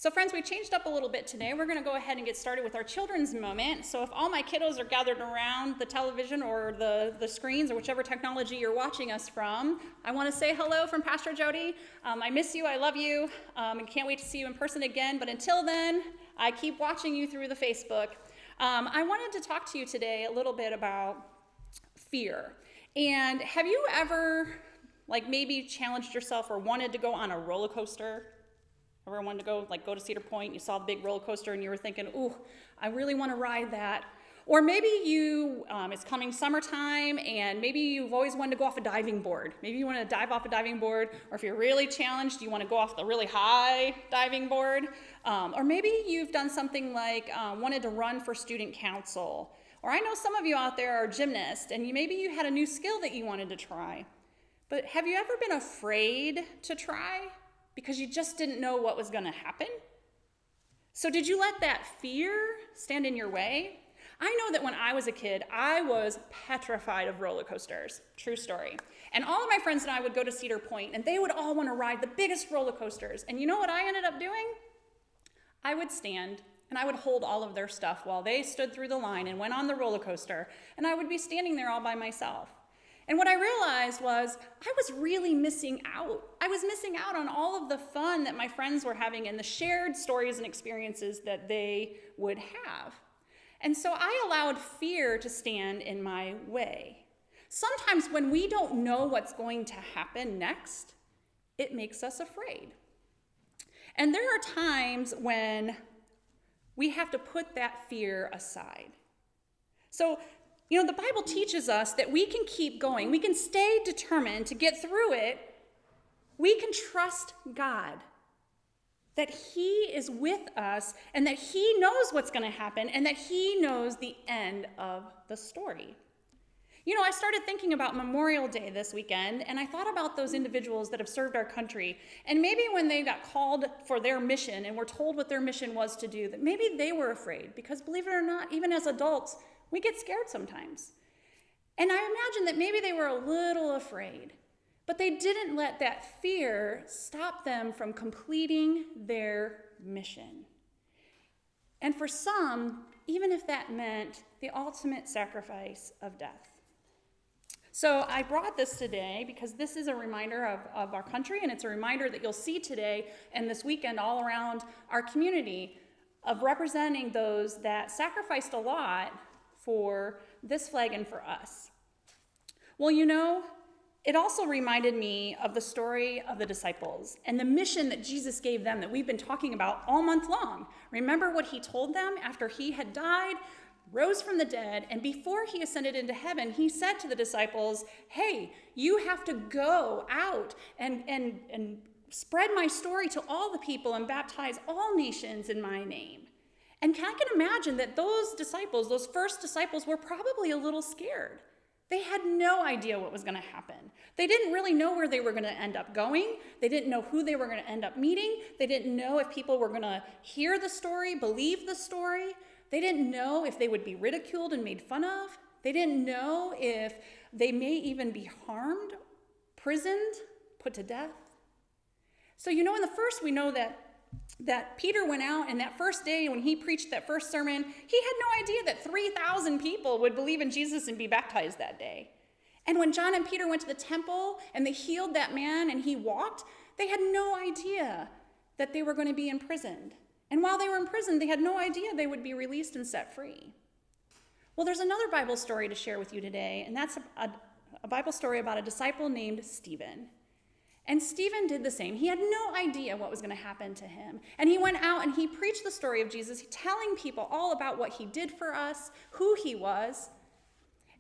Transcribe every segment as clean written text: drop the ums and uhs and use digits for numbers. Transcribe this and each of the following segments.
So friends, we changed up a little bit today. We're going to go ahead and get started with our children's moment. So if all my kiddos are gathered around the television or the screens or whichever technology you're watching us from, I want to say hello from Pastor Jody. I miss you, I love you, and can't wait to see you in person again. But until then, I keep watching you through the Facebook. I wanted to talk to you today a little bit about fear. And have you ever, maybe challenged yourself or wanted to go on a roller coaster? Ever wanted to go to Cedar Point, you saw the big roller coaster and you were thinking, ooh, I really want to ride that. Or maybe it's coming summertime and maybe you've always wanted to go off a diving board. Maybe you want to dive off a diving board, or if you're really challenged, you want to go off the really high diving board. Or maybe you've done something like wanted to run for student council. Or I know some of you out there are gymnasts and maybe you had a new skill that you wanted to try. But have you ever been afraid to try? Because you just didn't know what was going to happen? So did you let that fear stand in your way? I know that when I was a kid, I was petrified of roller coasters. True story. And all of my friends and I would go to Cedar Point, and they would all want to ride the biggest roller coasters. And you know what I ended up doing? I would stand, and I would hold all of their stuff while they stood through the line and went on the roller coaster, and I would be standing there all by myself. And what I realized was I was really missing out. I was missing out on all of the fun that my friends were having and the shared stories and experiences that they would have. And so I allowed fear to stand in my way. Sometimes when we don't know what's going to happen next, it makes us afraid. And there are times when we have to put that fear aside. So, the Bible teaches us that we can keep going. We can stay determined to get through it. We can trust God, that He is with us and that He knows what's going to happen and that He knows the end of the story. I started thinking about Memorial Day this weekend, and I thought about those individuals that have served our country. And maybe when they got called for their mission and were told what their mission was to do, that maybe they were afraid, because believe it or not, even as adults, we get scared sometimes. And I imagine that maybe they were a little afraid, but they didn't let that fear stop them from completing their mission. And for some, even if that meant the ultimate sacrifice of death. So I brought this today because this is a reminder of our country, and it's a reminder that you'll see today and this weekend all around our community of representing those that sacrificed a lot for this flag and for us. Well, it also reminded me of the story of the disciples and the mission that Jesus gave them that we've been talking about all month long. Remember what He told them after He had died, rose from the dead, and before He ascended into heaven, He said to the disciples, hey, you have to go out and spread my story to all the people and baptize all nations in my name. And I can imagine that those disciples, those first disciples, were probably a little scared. They had no idea what was going to happen. They didn't really know where they were going to end up going. They didn't know who they were going to end up meeting. They didn't know if people were going to hear the story, believe the story. They didn't know if they would be ridiculed and made fun of. They didn't know if they may even be harmed, imprisoned, put to death. So, in the first, we know that Peter went out, and that first day when he preached that first sermon, he had no idea that 3,000 people would believe in Jesus and be baptized that day. And when John and Peter went to the temple and they healed that man and he walked, they had no idea that they were going to be imprisoned. And while they were in prison, they had no idea they would be released and set free. Well, there's another Bible story to share with you today, and that's a Bible story about a disciple named Stephen. And Stephen did the same. He had no idea what was going to happen to him. And he went out and he preached the story of Jesus, telling people all about what He did for us, who He was.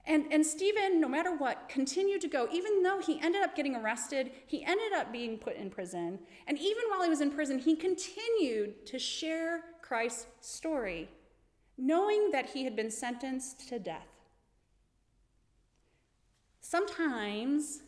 And Stephen, no matter what, continued to go. Even though he ended up getting arrested, he ended up being put in prison. And even while he was in prison, he continued to share Christ's story, knowing that he had been sentenced to death. Sometimes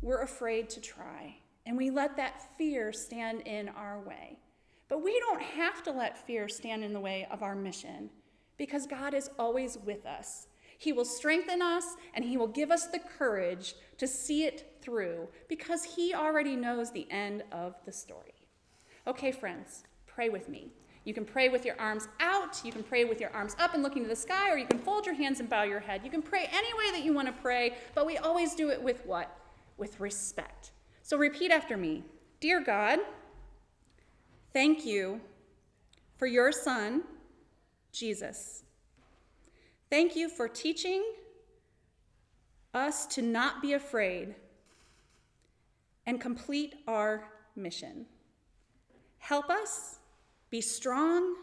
we're afraid to try, and we let that fear stand in our way. But we don't have to let fear stand in the way of our mission, because God is always with us. He will strengthen us, and He will give us the courage to see it through, because He already knows the end of the story. Okay, friends, pray with me. You can pray with your arms out, you can pray with your arms up and looking to the sky, or you can fold your hands and bow your head. You can pray any way that you want to pray, but we always do it with what? With respect. So repeat after me. Dear God, thank you for your Son, Jesus. Thank you for teaching us to not be afraid and complete our mission. Help us be strong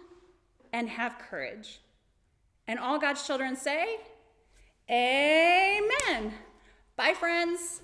and have courage. And all God's children say, Amen. Bye, friends.